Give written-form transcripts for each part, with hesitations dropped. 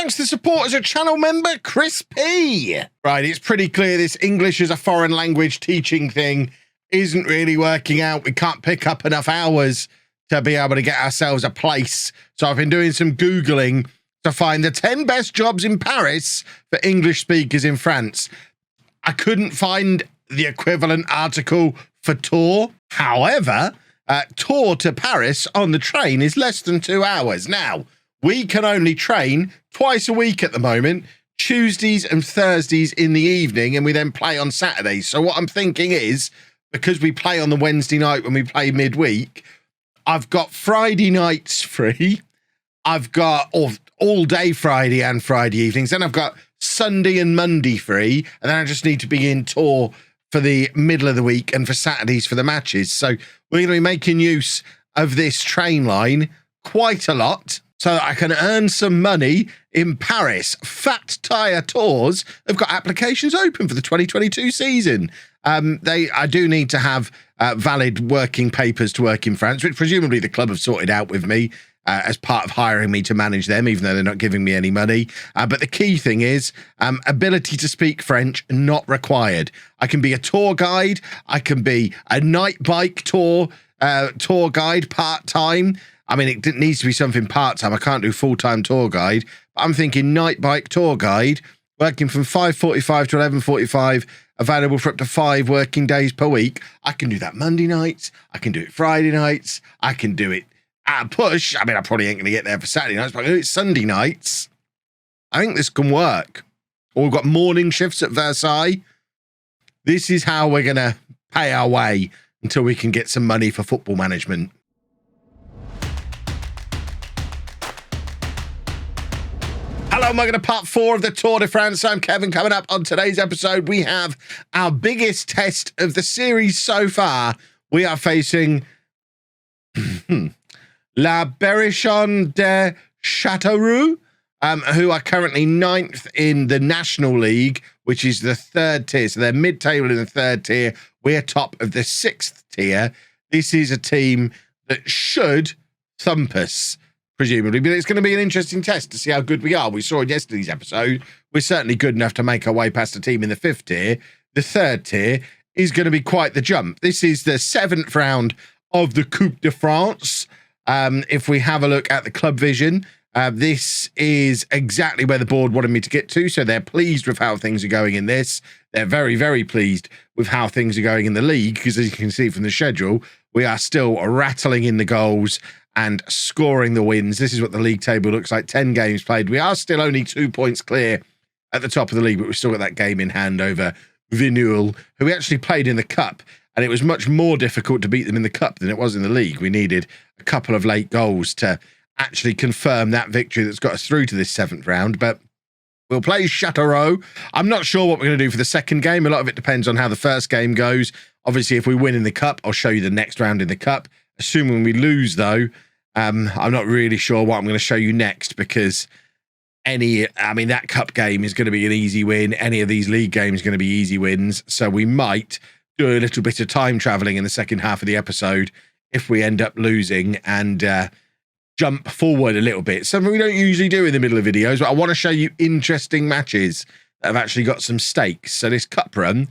Thanks to the support as a channel member, Chris P. Right, it's pretty clear this English as a foreign language teaching thing isn't really working out. We can't pick up enough hours to be able to get ourselves a place. So I've been doing some Googling to find the 10 best jobs in Paris for English speakers in France. I couldn't find the equivalent article for Tours. However, Tours to Paris on the train is less than 2 hours. Now, we can only train twice a week at the moment, Tuesdays and Thursdays in the evening, and we then play on Saturdays. So what I'm thinking is, because we play on the Wednesday night when we play midweek, I've got Friday nights free. I've got all day Friday and Friday evenings. Then I've got Sunday and Monday free. And then I just need to be in Tours for the middle of the week and for Saturdays for the matches. So we're going to be making use of this train line quite a lot so that I can earn some money in Paris. Fat Tire Tours have got applications open for the 2022 season. I do need to have valid working papers to work in France, which presumably the club have sorted out with me as part of hiring me to manage them, even though they're not giving me any money. But the key thing is ability to speak French, not required. I can be a tour guide. I can be a night bike tour guide part-time. I mean, it needs to be something part-time. I can't do full-time tour guide. But I'm thinking night bike tour guide, working from 5:45 to 11:45, available for up to 5 working days per week. I can do that Monday nights. I can do it Friday nights. I can do it at a push. I mean, I probably ain't going to get there for Saturday nights, but I can do it Sunday nights. I think this can work. Or we've got morning shifts at Versailles. This is how we're going to pay our way until we can get some money for football management. Hello, and welcome to part 4 of the Tour de France. I'm Kevin. Coming up on today's episode, we have our biggest test of the series so far. We are facing La Berrichon de Châteauroux, who are currently 9th in the National League, which is the 3rd tier. So they're mid-table in the 3rd tier. We're top of the 6th tier. This is a team that should thump us, presumably, but it's going to be an interesting test to see how good we are. We saw in yesterday's episode, we're certainly good enough to make our way past a team in the 5th tier. The 3rd tier is going to be quite the jump. This is the 7th round of the Coupe de France. If we have a look at the club vision, this is exactly where the board wanted me to get to. So they're pleased with how things are going in this. They're very, very pleased with how things are going in the league, because as you can see from the schedule, we are still rattling in the goals and scoring the wins. This is what the league table looks like. 10 games played. We are still only 2 points clear at the top of the league, but we've still got that game in hand over Vignoule, who we actually played in the cup. And it was much more difficult to beat them in the cup than it was in the league. We needed a couple of late goals to actually confirm that victory that's got us through to this 7th round. But we'll play Châteauroux. I'm not sure what we're going to do for the second game. A lot of it depends on how the first game goes. Obviously, if we win in the cup, I'll show you the next round in the cup. Assuming we lose, though, I'm not really sure what I'm going to show you next, because that cup game is going to be an easy win. Any of these league games are going to be easy wins. So we might do a little bit of time traveling in the second half of the episode if we end up losing, and jump forward a little bit. Something we don't usually do in the middle of videos, but I want to show you interesting matches that have actually got some stakes. So this cup run,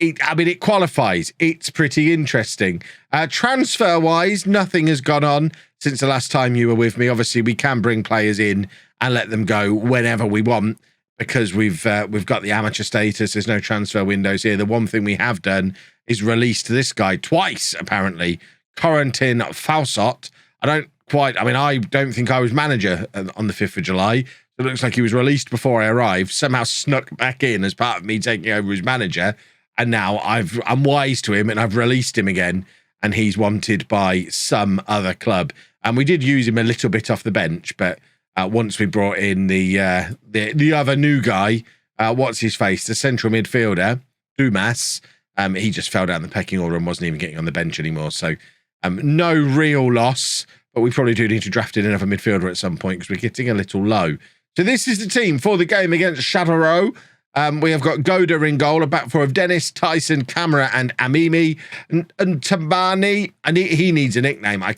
it qualifies. It's pretty interesting. Transfer-wise, nothing has gone on since the last time you were with me. Obviously, we can bring players in and let them go whenever we want, because we've got the amateur status. There's no transfer windows here. The one thing we have done is released this guy twice, apparently. Corentin Fausot. I don't think I was manager on the 5th of July. It looks like he was released before I arrived, somehow snuck back in as part of me taking over as manager. And now I'm wise to him and I've released him again, and he's wanted by some other club. And we did use him a little bit off the bench, but once we brought in the other new guy, what's his face, the central midfielder, Dumas, he just fell down the pecking order and wasn't even getting on the bench anymore. So no real loss, but we probably do need to draft in another midfielder at some point because we're getting a little low. So this is the team for the game against Châteauroux. We have got Goda in goal, a back four of Dennis, Tyson, Camera, and Amimi, and Tabani. And he needs a nickname. I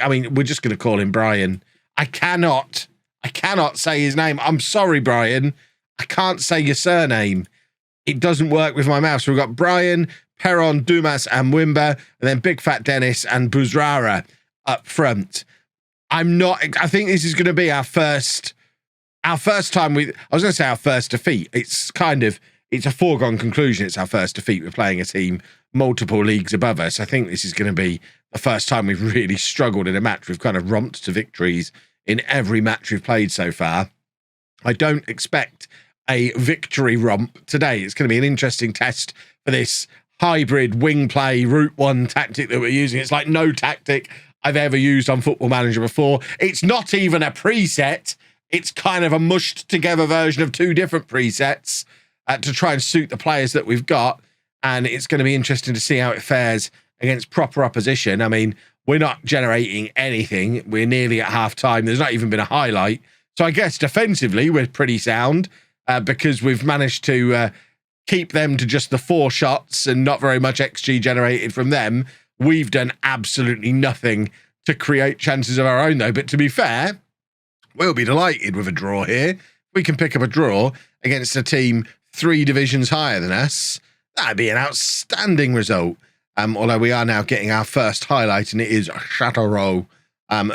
mean, we're just going to call him Brian. I I cannot say his name. I'm sorry, Brian. I can't say your surname. It doesn't work with my mouth. So we've got Brian, Perron, Dumas, and Wimber, and then Big Fat Dennis and Buzrara up front. I think this is going to be our first time I was going to say our first defeat. It's a foregone conclusion. It's our first defeat. We're playing a team multiple leagues above us. I think this is going to be the first time we've really struggled in a match. We've kind of romped to victories in every match we've played so far. I don't expect a victory romp today. It's going to be an interesting test for this hybrid wing play route one tactic that we're using. It's like no tactic I've ever used on Football Manager before. It's not even a preset. It's kind of a mushed together version of two different presets to try and suit the players that we've got. And it's going to be interesting to see how it fares against proper opposition. I mean, we're not generating anything. We're nearly at half time. There's not even been a highlight. So I guess defensively, we're pretty sound because we've managed to keep them to just the 4 shots and not very much XG generated from them. We've done absolutely nothing to create chances of our own, though. But to be fair, we'll be delighted with a draw here. We can pick up a draw against a team 3 divisions higher than us. That'd be an outstanding result. Although we are now getting our first highlight, and it is Chateauroux,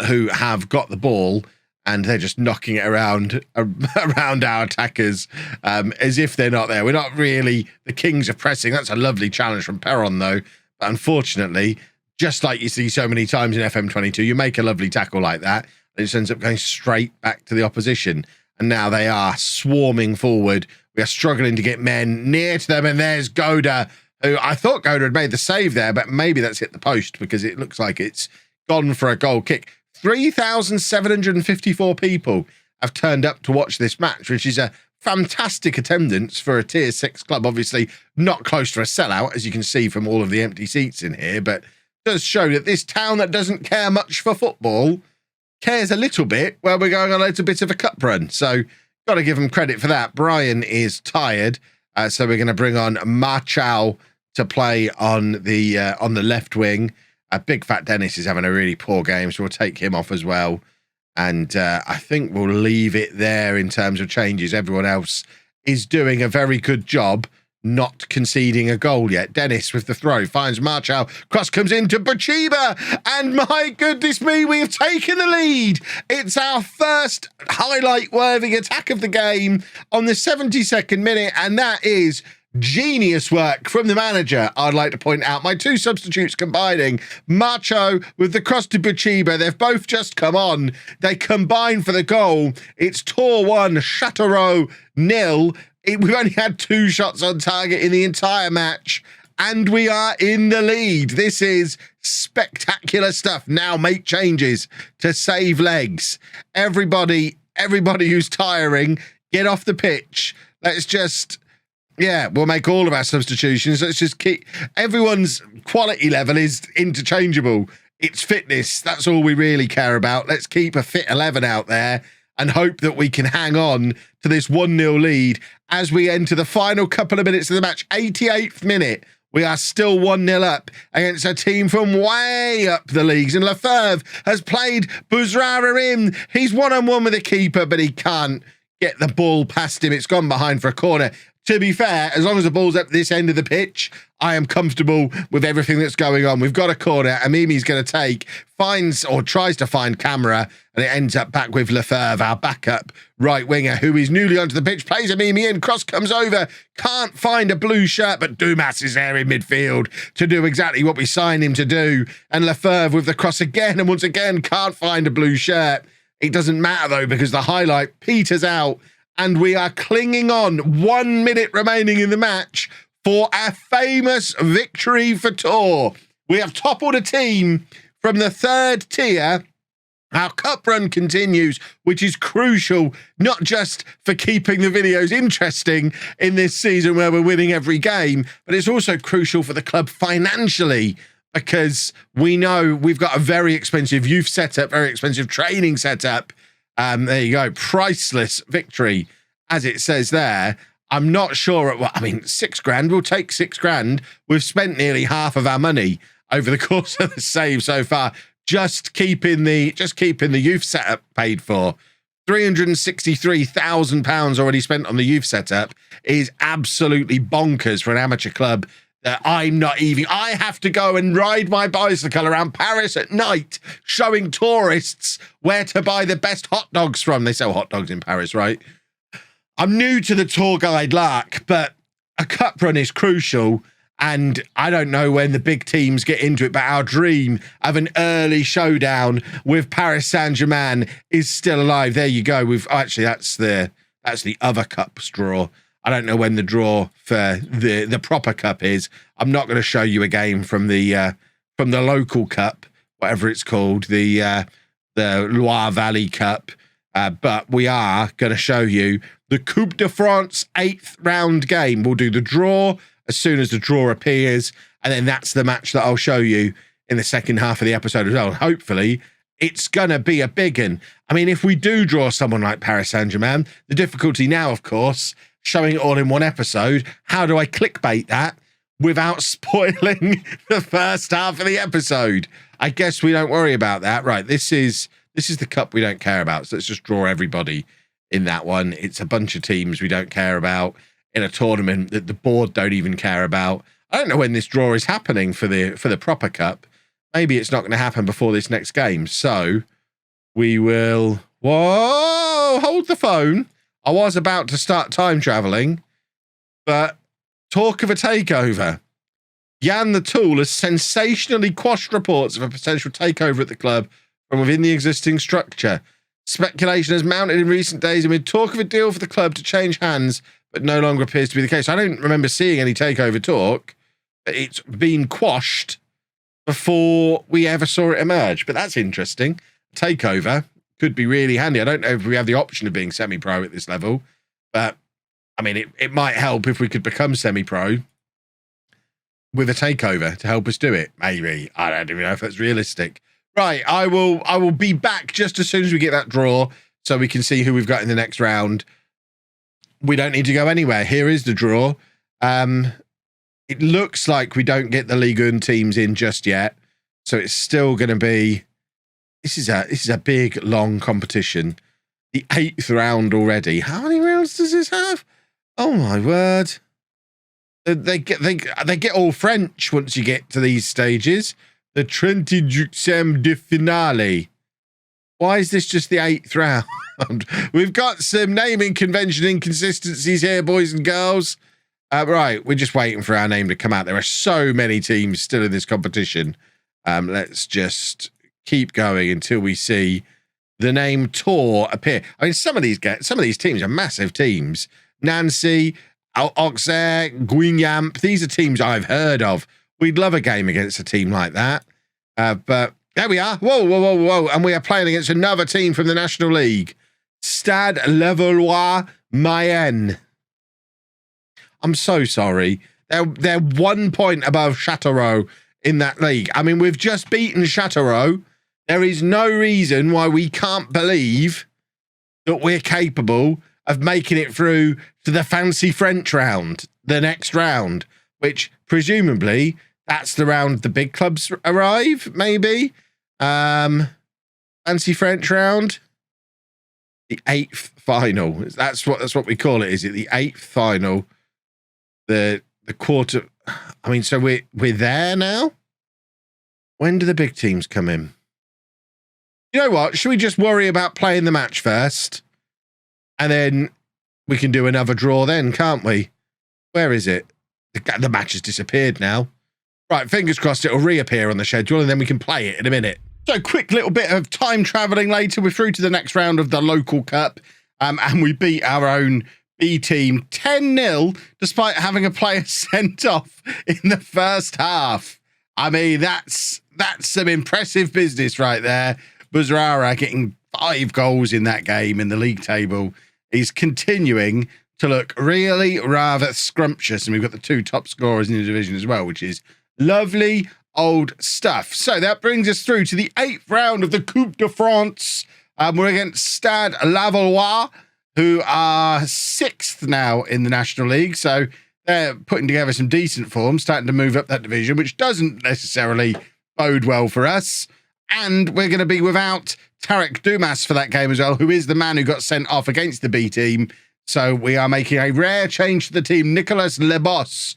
who have got the ball, and they're just knocking it around our attackers as if they're not there. We're not really the kings of pressing. That's a lovely challenge from Perron, though. But unfortunately, just like you see so many times in FM22, you make a lovely tackle like that, and it just ends up going straight back to the opposition. And now they are swarming forward. We are struggling to get men near to them, and there's Goda, who I thought Goda had made the save there, but maybe that's hit the post because it looks like it's gone for a goal kick. 3,754 people have turned up to watch this match, which is a fantastic attendance for a Tier 6 club. Obviously, not close to a sellout, as you can see from all of the empty seats in here, but does show that this town that doesn't care much for football cares a little bit where we're going on a little bit of a cup run. So, got to give him credit for that. Brian is tired, so we're going to bring on Marchal to play on the left wing. Big Fat Dennis is having a really poor game, so we'll take him off as well. And I think we'll leave it there in terms of changes. Everyone else is doing a very good job not conceding a goal yet. Dennis with the throw finds Marchal. Cross comes into Bachiba. And my goodness me, we have taken the lead. It's our first highlight-worthy attack of the game on the 72nd minute. And that is genius work from the manager, I'd like to point out. My 2 substitutes combining. Macho with the cross to Bachiba. They've both just come on. They combine for the goal. It's Tor 1, Chateauroux 0. We've only had 2 shots on target in the entire match, and we are in the lead. This is spectacular stuff. Now make changes to save legs. Everybody who's tiring, get off the pitch. Let's just... Yeah, we'll make all of our substitutions. Let's just keep... Everyone's quality level is interchangeable. It's fitness. That's all we really care about. Let's keep a fit 11 out there and hope that we can hang on to this 1-0 lead as we enter the final couple of minutes of the match. 88th minute. We are still 1-0 up against a team from way up the leagues. And Lefebvre has played Buzrara in. He's one-on-one with the keeper, but he can't get the ball past him. It's gone behind for a corner. To be fair, as long as the ball's at this end of the pitch, I am comfortable with everything that's going on. We've got a corner. Amimi's going to take, finds or tries to find Camera, and it ends up back with Lefebvre, our backup right winger, who is newly onto the pitch, plays Amimi in, cross comes over, can't find a blue shirt, but Dumas is there in midfield to do exactly what we signed him to do. And Lefebvre with the cross again, and once again, can't find a blue shirt. It doesn't matter, though, because the highlight peters out, and we are clinging on. 1 minute remaining in the match for our famous victory for Tor. We have toppled a team from the 3rd tier. Our cup run continues, which is crucial, not just for keeping the videos interesting in this season where we're winning every game, but it's also crucial for the club financially, because we know we've got a very expensive youth setup, very expensive training setup. There you go. Priceless victory, as it says there. I'm not sure. Well, I mean, $6,000. We'll take $6,000. We've spent nearly half of our money over the course of the save so far, just keeping the youth setup paid for. £363,000 already spent on the youth setup is absolutely bonkers for an amateur club that I'm not even. I have to go and ride my bicycle around Paris at night, showing tourists where to buy the best hot dogs from. They sell hot dogs in Paris, right? I'm new to the tour guide lark, but a cup run is crucial. And I don't know when the big teams get into it, but our dream of an early showdown with Paris Saint Germain is still alive. There you go. Actually, that's the other cup's draw. I don't know when the draw for the proper cup is. I'm not going to show you a game from the local cup, whatever it's called, the Loire Valley Cup. But we are going to show you the Coupe de France 8th round game. We'll do the draw as soon as the draw appears, and then that's the match that I'll show you in the second half of the episode as well. Hopefully, it's going to be a big one. I mean, if we do draw someone like Paris Saint Germain, the difficulty now, of course, showing it all in one episode, how do I clickbait that without spoiling the first half of the episode? I guess we don't worry about that. Right, this is the cup we don't care about, so let's just draw everybody in that one. It's a bunch of teams we don't care about in a tournament that the board don't even care about. I don't know when this draw is happening for the proper cup. Maybe it's not going to happen before this next game. So we will... Whoa! Hold the phone. I was about to start time traveling, but talk of a takeover. Jan the Tool has sensationally quashed reports of a potential takeover at the club from within the existing structure. Speculation has mounted in recent days amid talk of a deal for the club to change hands, but no longer appears to be the case. I don't remember seeing any takeover talk. It's been quashed before we ever saw it emerge, but that's interesting. Takeover could be really handy. I don't know if we have the option of being semi-pro at this level, but I mean, it might help if we could become semi-pro with a takeover to help us do it. Maybe. I don't even know if that's realistic. Right, I will be back just as soon as we get that draw so we can see who we've got in the next round. We don't need to go anywhere. Here is the draw. It looks like we don't get the Ligue teams in just yet, so it's still going to be... This is a big, long competition. The 8th round already. How many rounds does this have? Oh, my word. They get all French once you get to these stages. The 36e de finale. Why is this just the 8th round? We've got some naming convention inconsistencies here, boys and girls. Right, we're just waiting for our name to come out. There are so many teams still in this competition. Let's just keep going until we see the name Tour appear. I mean, some of these teams are massive teams. Nancy, Auxerre, Guignamp. These are teams I've heard of. We'd love a game against a team like that. But there we are. Whoa, whoa, whoa, whoa. And we are playing against another team from the National League. Stade Levallois Mayenne. I'm so sorry. They're 1 point above Châteauroux in that league. I mean, we've just beaten Châteauroux. There is no reason why we can't believe that we're capable of making it through to the fancy French round, the next round, which presumably that's the round the big clubs arrive, maybe. Fancy French round. The 8th final. That's what we call it, is it? The 8th final. The quarter. I mean, so we're there now? When do the big teams come in? You know what? Should we just worry about playing the match first? And then we can do another draw then, can't we? Where is it? The match has disappeared now. Right, fingers crossed it'll reappear on the schedule and then we can play it in a minute. So quick little bit of time traveling later. We're through to the next round of the local cup. And we beat our own B team 10-0 despite having a player sent off in the first half. I mean, that's some impressive business right there. Buzrara getting 5 goals in that game in the league table. He's continuing to look really rather scrumptious. And we've got the 2 top scorers in the division as well, which is lovely old stuff. So that brings us through to the 8th round of the Coupe de France. We're against Stade Levallois, who are 6th now in the National League. So they're putting together some decent form, starting to move up that division, which doesn't necessarily bode well for us. And we're going to be without Tarek Dumas for that game as well, who is the man who got sent off against the B team. So we are making a rare change to the team. Nicolas Lebos,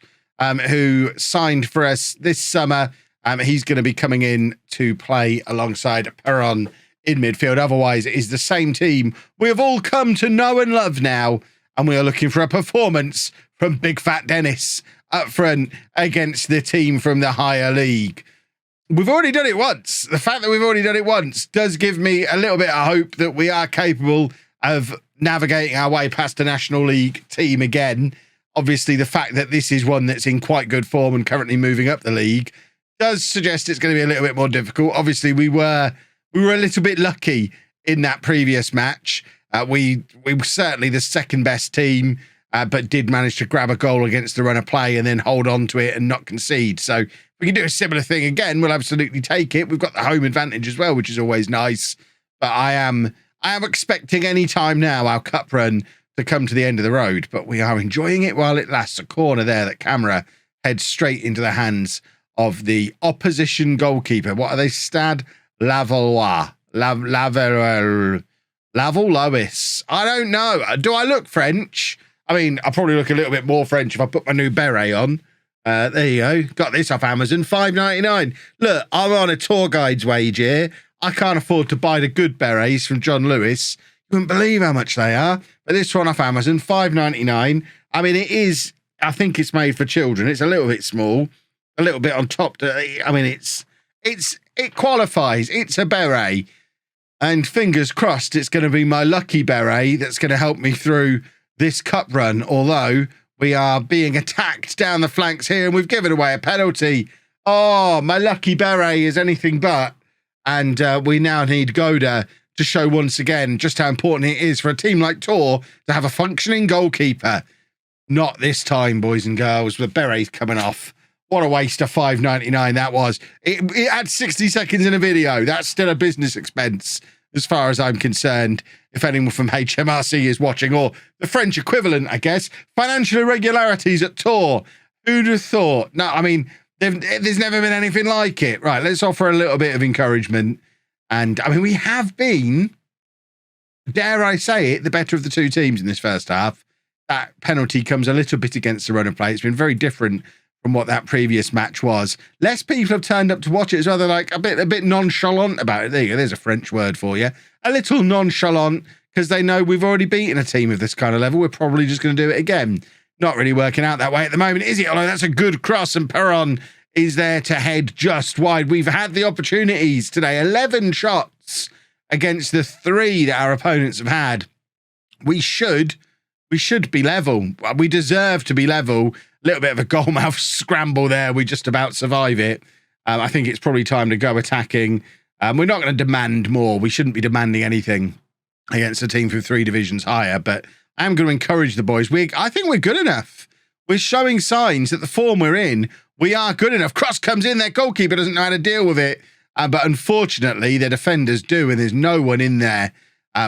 who signed for us this summer. He's going to be coming in to play alongside Perron in midfield. Otherwise, it is the same team we have all come to know and love now. And we are looking for a performance from Big Fat Dennis up front against the team from the higher league. We've already done it once. The fact that we've already done it once does give me a little bit of hope that we are capable of navigating our way past the National League team again. Obviously, the fact that this is one that's in quite good form and currently moving up the league does suggest it's going to be a little bit more difficult. Obviously, we were a little bit lucky in that previous match. We were certainly the second best team, but did manage to grab a goal against the run of play and then hold on to it and not concede. So if we can do a similar thing again, we'll absolutely take it. We've got the home advantage as well, which is always nice. But I am expecting any time now our cup run to come to the end of the road, but we are enjoying it while it lasts. A corner there, that camera heads straight into the hands of the opposition goalkeeper. What are they? Stade Lavallois. Lavallois. I don't know. Do I look French? I mean, I'll probably look a little bit more French if I put my new beret on. There you go. Got this off Amazon, $5.99. Look, I'm on a tour guide's wage here. I can't afford to buy the good berets from John Lewis. You wouldn't believe how much they are. But this one off Amazon, $5.99. I mean, it is, I think it's made for children. It's a little bit small, a little bit on top. I mean, it qualifies. It's a beret. And fingers crossed, it's going to be my lucky beret that's going to help me through this cup run. Although we are being attacked down the flanks here and we've given away a penalty. Oh, my lucky beret is anything but. And we now need Goda to show once again just how important it is for a team like Tor to have a functioning goalkeeper. Not this time, boys and girls. The beret's coming off. What a waste of $5.99 that was. It had 60 seconds in a video. That's still a business expense as far as I'm concerned. If anyone from HMRC is watching, or the French equivalent, I guess. Financial irregularities at Tor. Who'd have thought? No, I mean, there's never been anything like it. Right, let's offer a little bit of encouragement. And, I mean, we have been, dare I say it, the better of the two teams in this first half. That penalty comes a little bit against the run of play. It's been very different from what that previous match was. Less people have turned up to watch it as well. They're like a bit nonchalant about it. There you go. There's a French word for you. A little nonchalant because they know we've already beaten a team of this kind of level. We're probably just going to do it again. Not really working out that way at the moment, is it? Although that's a good cross and Perron is there to head just wide. We've had the opportunities today. 11 shots against the 3 that our opponents have had. We should be level. We deserve to be level. A little bit of a goalmouth scramble there. We just about survive it. I think it's probably time to go attacking. We're not going to demand more. We shouldn't be demanding anything against a team from 3 divisions higher, but I am going to encourage the boys. I think we're good enough. We're showing signs that the form we're in, we are good enough. Cross comes in, their goalkeeper doesn't know how to deal with it. But unfortunately, their defenders do, and there's no one in there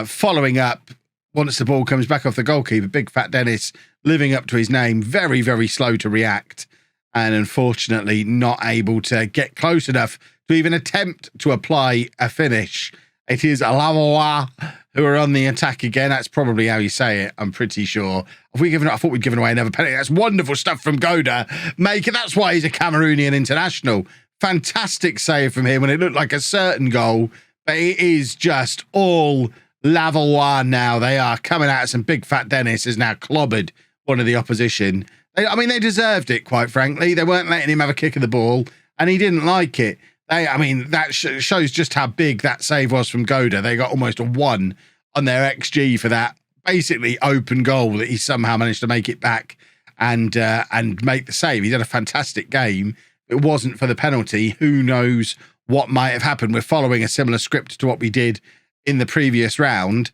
following up once the ball comes back off the goalkeeper. Big Fat Dennis living up to his name, very, very slow to react, and unfortunately not able to get close enough to even attempt to apply a finish. It is Lavallois who are on the attack again. That's probably how you say it, I'm pretty sure. I thought we'd given away another penalty. That's wonderful stuff from Goda. That's why he's a Cameroonian international. Fantastic save from him when it looked like a certain goal, but it is just all Lavallois now. They are coming out. Some Big Fat Dennis has now clobbered one of the opposition. They deserved it, quite frankly. They weren't letting him have a kick of the ball, and he didn't like it. That shows just how big that save was from Goda. They got almost a 1 on their XG for that basically open goal that he somehow managed to make it back and make the save. He did a fantastic game. It wasn't for the penalty. Who knows what might have happened? We're following a similar script to what we did in the previous round,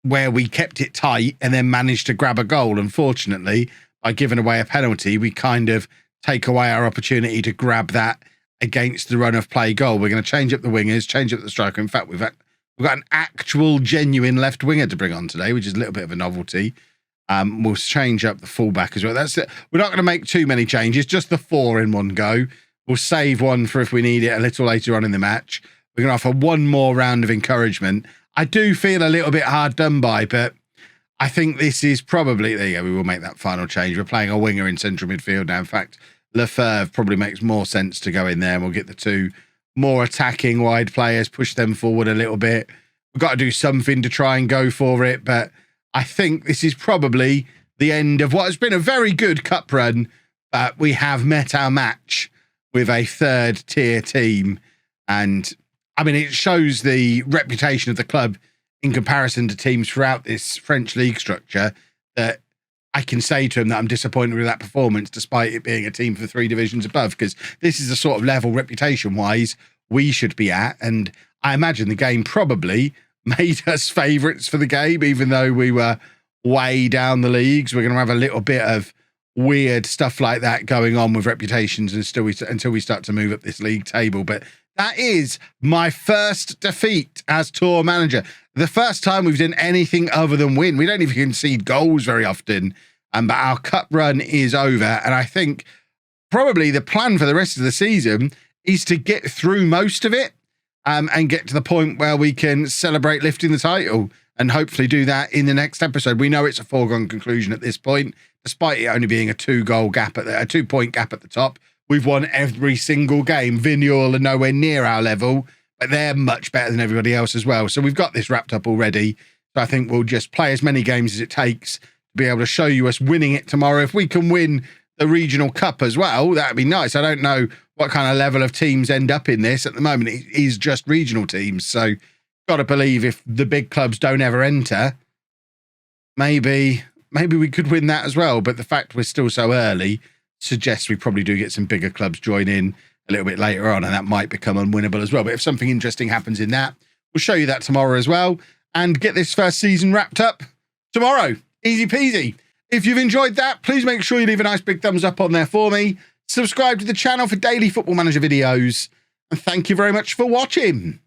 where we kept it tight and then managed to grab a goal. Unfortunately, by giving away a penalty, we kind of take away our opportunity to grab that against the run of play goal. We're going to change up the wingers, change up the striker. In fact, we've got an actual genuine left winger to bring on today, which is a little bit of a novelty. We'll change up the fullback as well. That's it. We're not going to make too many changes, just the 4 in one go. We'll save one for if we need it a little later on in the match. we're going to offer one more round of encouragement. I do feel a little bit hard done by, but I think this is probably, there you go, we will make that final change. We're playing a winger in central midfield now. In fact, Lefebvre probably makes more sense to go in there, and we'll get the two more attacking wide players, push them forward a little bit. We've got to do something to try and go for it, but I think this is probably the end of what has been a very good cup run. But we have met our match with a third tier team, and I mean, it shows the reputation of the club in comparison to teams throughout this French league structure, that I can say to him that I'm disappointed with that performance, despite it being a team for 3 divisions above, because this is the sort of level reputation-wise we should be at. And I imagine the game probably made us favourites for the game, even though we were way down the leagues. We're going to have a little bit of weird stuff like that going on with reputations until we start to move up this league table. But that is my first defeat as tour manager. The first time we've done anything other than win. We don't even concede goals very often. But our cup run is over. And I think probably the plan for the rest of the season is to get through most of it and get to the point where we can celebrate lifting the title, and hopefully do that in the next episode. We know it's a foregone conclusion at this point, despite it only being a 2-point gap at the top. We've won every single game. Vigneault are nowhere near our level, but they're much better than everybody else as well. So we've got this wrapped up already. So I think we'll just play as many games as it takes to be able to show you us winning it tomorrow. If we can win the regional cup as well, that'd be nice. I don't know what kind of level of teams end up in this. At the moment, it is just regional teams. So got to believe if the big clubs don't ever enter, maybe we could win that as well. But the fact we're still so early suggests we probably do get some bigger clubs join in a little bit later on, and that might become unwinnable as well. But if something interesting happens in that, we'll show you that tomorrow as well, and get this first season wrapped up tomorrow. Easy peasy. If you've enjoyed that, please make sure you leave a nice big thumbs up on there for me. Subscribe to the channel for daily Football Manager videos, and thank you very much for watching.